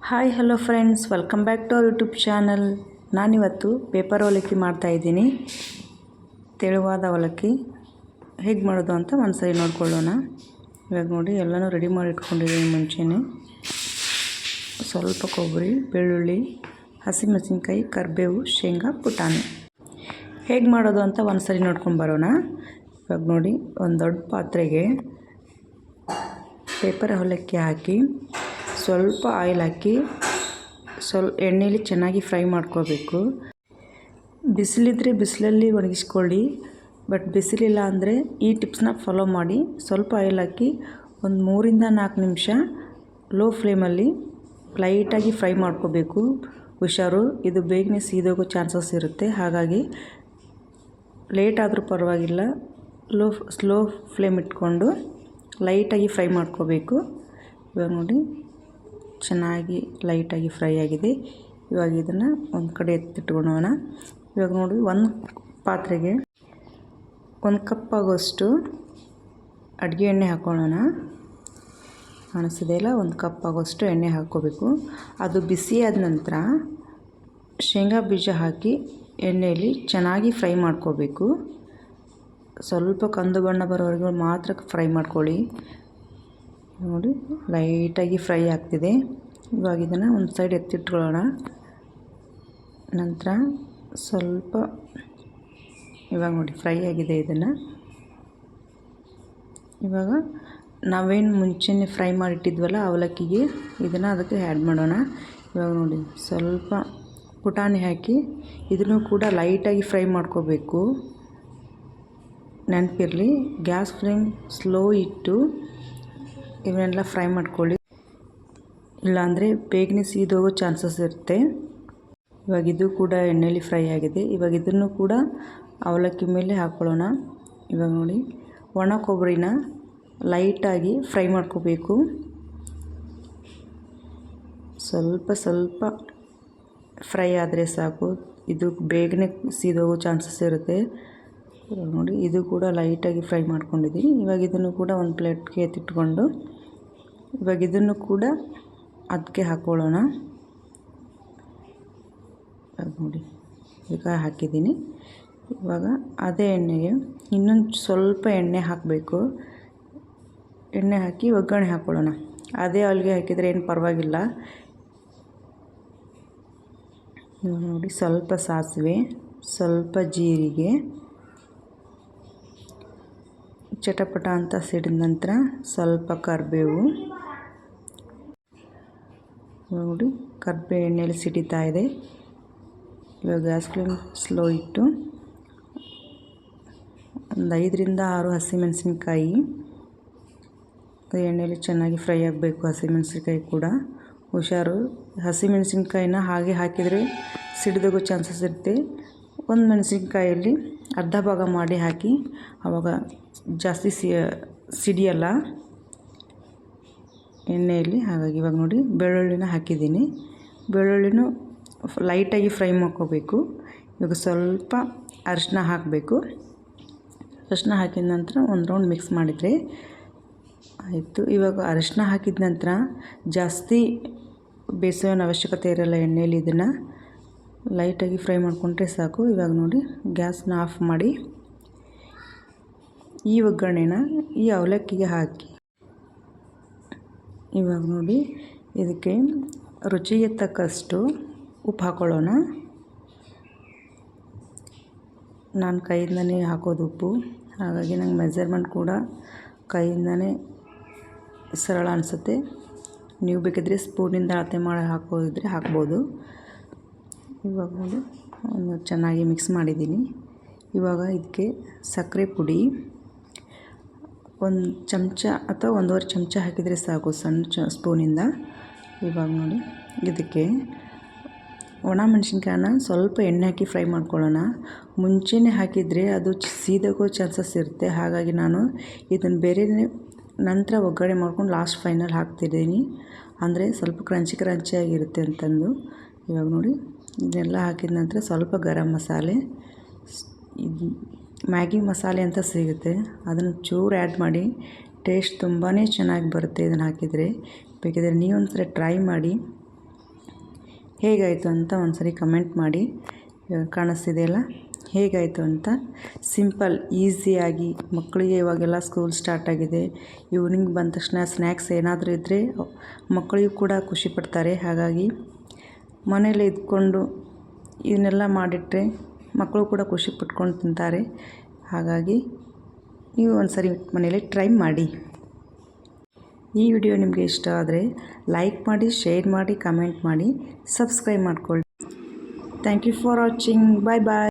Hi hello friends, welcome back to our YouTube channel. ನಾನಿವತ್ತು paper ಅವಲಕ್ಕಿ ಮಾಡ್ತಾಯಿದ್ದೀನಿ. ತೆಳುವಾದ ಅವಲಕ್ಕಿ ಹೇಗೆ ಮಾಡೋದು ಅಂತ ಒಂದ್ಸರಿ ನೋಡ್ಕೊಳ್ಳೋಣ. ಇವಾಗ ನೋಡಿ ಎಲ್ಲನೂ ರೆಡಿ ಮಾಡಿ ಇಟ್ಕೊಂಡಿದ್ದೀನಿ. ಮುಂಚೆನೇ ಸ್ವಲ್ಪ ಕೊಬ್ಬರಿ, ಬೆಳ್ಳುಳ್ಳಿ, ಹಸಿಮೆಣಸಿನ್ಕಾಯಿ, ಕರಿಬೇವು, ಶೇಂಗಾ, ಪುಟಾಣಿ ಹೇಗೆ ಮಾಡೋದು ಅಂತ ಒಂದ್ಸರಿ ನೋಡ್ಕೊಂಡು ಬರೋಣ. ಇವಾಗ ನೋಡಿ, ಒಂದು ದೊಡ್ಡ ಪಾತ್ರೆಗೆ ಪೇಪರ್ ಅವಲಕ್ಕಿ ಹಾಕಿ ಸ್ವಲ್ಪ ಆಯಿಲ್ ಹಾಕಿ ಎಣ್ಣೆಯಲ್ಲಿ ಚೆನ್ನಾಗಿ ಫ್ರೈ ಮಾಡ್ಕೋಬೇಕು. ಬಿಸಿಲಿದ್ರೆ ಬಿಸಿಲಲ್ಲಿ ಒಣಗಿಸ್ಕೊಳ್ಳಿ, ಬಟ್ ಬಿಸಿಲಿಲ್ಲ ಅಂದರೆ ಈ ಟಿಪ್ಸ್ನ ಫಾಲೋ ಮಾಡಿ. ಸ್ವಲ್ಪ ಆಯಿಲ್ ಹಾಕಿ ಒಂದು 3-4 ನಿಮಿಷ ಲೋ ಫ್ಲೇಮಲ್ಲಿ ಲೈಟಾಗಿ ಫ್ರೈ ಮಾಡ್ಕೋಬೇಕು. ಹುಷಾರು, ಇದು ಬೇಗನೆ ಸೀದೋಗೋ ಚಾನ್ಸಸ್ ಇರುತ್ತೆ. ಹಾಗಾಗಿ ಲೇಟ್ ಆದರೂ ಪರವಾಗಿಲ್ಲ, ಸ್ಲೋ ಫ್ಲೇಮ್ ಇಟ್ಕೊಂಡು ಲೈಟಾಗಿ ಫ್ರೈ ಮಾಡ್ಕೋಬೇಕು. ಇವಾಗ ನೋಡಿ ಚೆನ್ನಾಗಿ ಲೈಟಾಗಿ ಫ್ರೈ ಆಗಿದೆ. ಇವಾಗ ಇದನ್ನು ಒಂದು ಕಡೆ ಎತ್ತಿಟ್ಕೊಳ್ಳೋಣ. ಇವಾಗ ನೋಡಿ, ಒಂದು ಪಾತ್ರೆಗೆ 1 ಕಪ್ ಆಗೋಷ್ಟು ಅಡುಗೆ ಎಣ್ಣೆ ಹಾಕ್ಕೊಳ್ಳೋಣ. ಕಾಣಿಸ್ತಿದೆಯಲ್ಲ, 1 ಕಪ್ ಆಗೋಷ್ಟು ಎಣ್ಣೆ ಹಾಕ್ಕೋಬೇಕು. ಅದು ಬಿಸಿ ಆದ ನಂತರ ಶೇಂಗಾ ಬೀಜ ಹಾಕಿ ಎಣ್ಣೆಯಲ್ಲಿ ಚೆನ್ನಾಗಿ ಫ್ರೈ ಮಾಡ್ಕೋಬೇಕು. ಸ್ವಲ್ಪ ಕಂದು ಬಣ್ಣ ಬರೋವರೆಗೂ ಮಾತ್ರ ಫ್ರೈ ಮಾಡ್ಕೊಳ್ಳಿ. ನೋಡಿ, ಲೈಟಾಗಿ ಫ್ರೈ ಆಗ್ತಿದೆ. ಇವಾಗ ಇದನ್ನು ಒಂದು ಸೈಡ್ ಎತ್ತಿಟ್ಕೊಳ್ಳೋಣ. ನಂತರ ಸ್ವಲ್ಪ ಇವಾಗ ನೋಡಿ ಫ್ರೈ ಆಗಿದೆ. ಇದನ್ನು ಇವಾಗ ನಾವೇನು ಮುಂಚೆನೇ ಫ್ರೈ ಮಾಡಿಟ್ಟಿದ್ವಲ್ಲ ಅವಲಕ್ಕಿಗೆ, ಇದನ್ನು ಅದಕ್ಕೆ ಆ್ಯಡ್ ಮಾಡೋಣ. ಇವಾಗ ನೋಡಿ ಸ್ವಲ್ಪ ಪುಟಾಣಿ ಹಾಕಿ ಇದನ್ನು ಕೂಡ ಲೈಟಾಗಿ ಫ್ರೈ ಮಾಡ್ಕೋಬೇಕು. ನೆನಪಿರಲಿ, ಗ್ಯಾಸ್ ಫ್ಲೇಮ್ ಸ್ಲೋ ಇಟ್ಟು ಇವನ್ನೆಲ್ಲ ಫ್ರೈ ಮಾಡ್ಕೊಳ್ಳಿ, ಇಲ್ಲಾಂದರೆ ಬೇಗನೆ ಸೀದೋಗೋ ಚಾನ್ಸಸ್ ಇರುತ್ತೆ. ಇವಾಗ ಇದು ಕೂಡ ಎಣ್ಣೆಯಲ್ಲಿ ಫ್ರೈ ಆಗಿದೆ. ಇವಾಗ ಇದನ್ನು ಕೂಡ ಅವಲಕ್ಕಿ ಮೇಲೆ ಹಾಕ್ಕೊಳ್ಳೋಣ. ಇವಾಗ ನೋಡಿ, ಒಣ ಕೊಬ್ಬರಿನ ಲೈಟಾಗಿ ಫ್ರೈ ಮಾಡ್ಕೋಬೇಕು. ಸ್ವಲ್ಪ ಫ್ರೈ ಆದರೆ ಸಾಕು, ಇದು ಬೇಗನೆ ಸೀದೋಗೋ ಚಾನ್ಸಸ್ ಇರುತ್ತೆ. ನೋಡಿ, ಇದು ಕೂಡ ಲೈಟಾಗಿ ಫ್ರೈ ಮಾಡ್ಕೊಂಡಿದ್ದೀನಿ. ಇವಾಗ ಇದನ್ನು ಕೂಡ ಒಂದು ಪ್ಲೇಟ್ಗೆ ಎತ್ತಿಟ್ಕೊಂಡು ಇವಾಗ ಇದನ್ನು ಕೂಡ ಅದಕ್ಕೆ ಹಾಕ್ಕೊಳ್ಳೋಣ. ನೋಡಿ, ಈಗ ಹಾಕಿದ್ದೀನಿ. ಇವಾಗ ಅದೇ ಎಣ್ಣೆಗೆ ಇನ್ನೊಂದು ಸ್ವಲ್ಪ ಎಣ್ಣೆ ಹಾಕಬೇಕು. ಎಣ್ಣೆ ಹಾಕಿ ಒಗ್ಗರಣೆ ಹಾಕ್ಕೊಳ್ಳೋಣ. ಅದೇ ಆಯಿಲ್ಗೆ ಹಾಕಿದರೆ ಏನು ಪರವಾಗಿಲ್ಲ. ನೋಡಿ, ಸ್ವಲ್ಪ ಸಾಸಿವೆ, ಸ್ವಲ್ಪ ಜೀರಿಗೆ ಚಟಪಟ ಅಂತ ಸಿಡಿದ ನಂತರ ಸ್ವಲ್ಪ ಕರಿಬೇವು. ನೋಡಿ, ಕರಿಬೇವು ಎಣ್ಣೆಯಲ್ಲಿ ಸಿಡಿತಾ ಇದೆ. ಇವಾಗ ಗ್ಯಾಸ್ ಫ್ಲೇಮ್ ಸ್ಲೋ ಇಟ್ಟು ಒಂದು 5-6 ಹಸಿಮೆಣಸಿನ್ಕಾಯಿ ಎಣ್ಣೆಯಲ್ಲಿ ಚೆನ್ನಾಗಿ ಫ್ರೈ ಆಗಬೇಕು. ಹಸಿಮೆಣಸಿನ್ಕಾಯಿ ಕೂಡ ಹುಷಾರು, ಹಸಿಮೆಣಸಿನ್ಕಾಯಿನ ಹಾಗೆ ಹಾಕಿದರೆ ಸಿಡಿದೋಗೋ ಚಾನ್ಸಸ್ ಇರುತ್ತೆ. ಒಂದು ಮೆಣಸಿನ್ಕಾಯಲ್ಲಿ ಅರ್ಧ ಭಾಗ ಮಾಡಿ ಹಾಕಿ, ಆವಾಗ ಜಾಸ್ತಿ ಸಿಡಿಯಲ್ಲ ಎಣ್ಣೆಯಲ್ಲಿ. ಹಾಗಾಗಿ ಇವಾಗ ನೋಡಿ, ಬೆಳ್ಳುಳ್ಳಿನ ಹಾಕಿದ್ದೀನಿ. ಬೆಳ್ಳುಳ್ಳಿನೂ ಲೈಟಾಗಿ ಫ್ರೈ ಮಾಡ್ಕೋಬೇಕು. ಇವಾಗ ಸ್ವಲ್ಪ ಅರಿಶಿನ ಹಾಕಬೇಕು. ಅರಿಶಿನ ಹಾಕಿದ ನಂತರ ಒಂದು ರೌಂಡ್ ಮಿಕ್ಸ್ ಮಾಡಿದರೆ ಆಯಿತು. ಇವಾಗ ಅರಿಶಿನ ಹಾಕಿದ ನಂತರ ಜಾಸ್ತಿ ಬೇಯಿಸೋ ಅವಶ್ಯಕತೆ ಇರೋಲ್ಲ ಎಣ್ಣೆಯಲ್ಲಿ. ಇದನ್ನು ಲೈಟಾಗಿ ಫ್ರೈ ಮಾಡಿಕೊಂಡ್ರೆ ಸಾಕು. ಇವಾಗ ನೋಡಿ, ಗ್ಯಾಸ್ನ ಆಫ್ ಮಾಡಿ ಈ ಒಗ್ಗರಣೆನ ಈ ಅವಲಕ್ಕಿಗೆ ಹಾಕಿ, ಇವಾಗ ನೋಡಿ ಇದಕ್ಕೆ ರುಚಿಗೆ ತಕ್ಕಷ್ಟು ಉಪ್ಪು ಹಾಕ್ಕೊಳ್ಳೋಣ. ನಾನು ಕೈಯಿಂದನೇ ಹಾಕೋದು ಉಪ್ಪು, ಹಾಗಾಗಿ ನಂಗೆ ಮೆಜರ್ಮೆಂಟ್ ಕೂಡ ಕೈಯಿಂದನೇ ಸರಳ ಅನಿಸುತ್ತೆ. ನೀವು ಬೇಕಿದ್ರೆ ಸ್ಪೂನಿಂದ ಅಳತೆ ಮಾಡಿ ಹಾಕೋದಿದ್ರೆ ಹಾಕ್ಬೋದು. ಇವಾಗ ನೋಡಿ, ಚೆನ್ನಾಗಿ ಮಿಕ್ಸ್ ಮಾಡಿದ್ದೀನಿ. ಇವಾಗ ಇದಕ್ಕೆ ಸಕ್ಕರೆ ಪುಡಿ 1 ಚಮಚ ಅಥವಾ 1.5 ಚಮಚ ಹಾಕಿದರೆ ಸಾಕು, ಸಣ್ಣ ಸ್ಪೂನಿಂದ. ಇವಾಗ ನೋಡಿ, ಇದಕ್ಕೆ ಒಣ ಮೆಣಸಿನ್ಕಾಯನ್ನ ಸ್ವಲ್ಪ ಎಣ್ಣೆ ಹಾಕಿ ಫ್ರೈ ಮಾಡ್ಕೊಳ್ಳೋಣ. ಮುಂಚೆನೇ ಹಾಕಿದರೆ ಅದು ಸೀದೋಗೋ ಚಾನ್ಸಸ್ ಇರುತ್ತೆ. ಹಾಗಾಗಿ ನಾನು ಇದನ್ನು ಬೇರೆ ನಂತರ ಒಗ್ಗರಣೆ ಮಾಡ್ಕೊಂಡು ಲಾಸ್ಟ್ ಫೈನಲ್ ಹಾಕ್ತಿದ್ದೀನಿ, ಅಂದರೆ ಸ್ವಲ್ಪ ಕ್ರಂಚಿಯಾಗಿರುತ್ತೆ ಅಂತಂದು. ಇವಾಗ ನೋಡಿ, ಇದನ್ನೆಲ್ಲ ಹಾಕಿದ ನಂತರ ಸ್ವಲ್ಪ ಗರಂ ಮಸಾಲೆ, ಇದು ಮ್ಯಾಗಿ ಮಸಾಲೆ ಅಂತ ಸಿಗುತ್ತೆ, ಅದನ್ನು ಚೂರು ಆ್ಯಡ್ ಮಾಡಿ. ಟೇಸ್ಟ್ ತುಂಬಾ ಚೆನ್ನಾಗಿ ಬರುತ್ತೆ ಇದನ್ನು ಹಾಕಿದರೆ. ಬೇಕಿದ್ರೆ ನೀವೊಂದ್ಸರಿ ಟ್ರೈ ಮಾಡಿ. ಹೇಗಾಯಿತು ಅಂತ ಒಂದ್ಸರಿ ಕಮೆಂಟ್ ಮಾಡಿ. ಕಾಣಿಸ್ತಿದೆಯಲ್ಲ ಹೇಗಾಯಿತು ಅಂತ. ಸಿಂಪಲ್ ಈಸಿಯಾಗಿ ಮಕ್ಕಳಿಗೆ ಇವಾಗೆಲ್ಲ ಸ್ಕೂಲ್ ಸ್ಟಾರ್ಟ್ ಆಗಿದೆ. ಈವ್ನಿಂಗ್ ಬಂದ ತಕ್ಷಣ ಸ್ನ್ಯಾಕ್ಸ್ ಏನಾದರೂ ಇದ್ದರೆ ಮಕ್ಕಳಿಗೂ ಕೂಡ ಖುಷಿ ಪಡ್ತಾರೆ. ಹಾಗಾಗಿ ಮನೇಲಿ ಇದ್ಕೊಂಡು ಇದನ್ನೆಲ್ಲ ಮಾಡಿಟ್ರೆ ಮಕ್ಕಳು ಕೂಡ ಖುಷಿ ಪಟ್ಕೊಂಡು ತಿಂತಾರೆ. ಹಾಗಾಗಿ ನೀವು ಒಂದ್ಸರಿ ಮನೇಲಿ ಟ್ರೈ ಮಾಡಿ. ಈ ವಿಡಿಯೋ ನಿಮಗೆ ಇಷ್ಟ ಆದರೆ ಲೈಕ್ ಮಾಡಿ, ಶೇರ್ ಮಾಡಿ, ಕಮೆಂಟ್ ಮಾಡಿ, ಸಬ್ಸ್ಕ್ರೈಬ್ ಮಾಡ್ಕೊಳ್ಳಿ. Thank you for watching. Bye bye.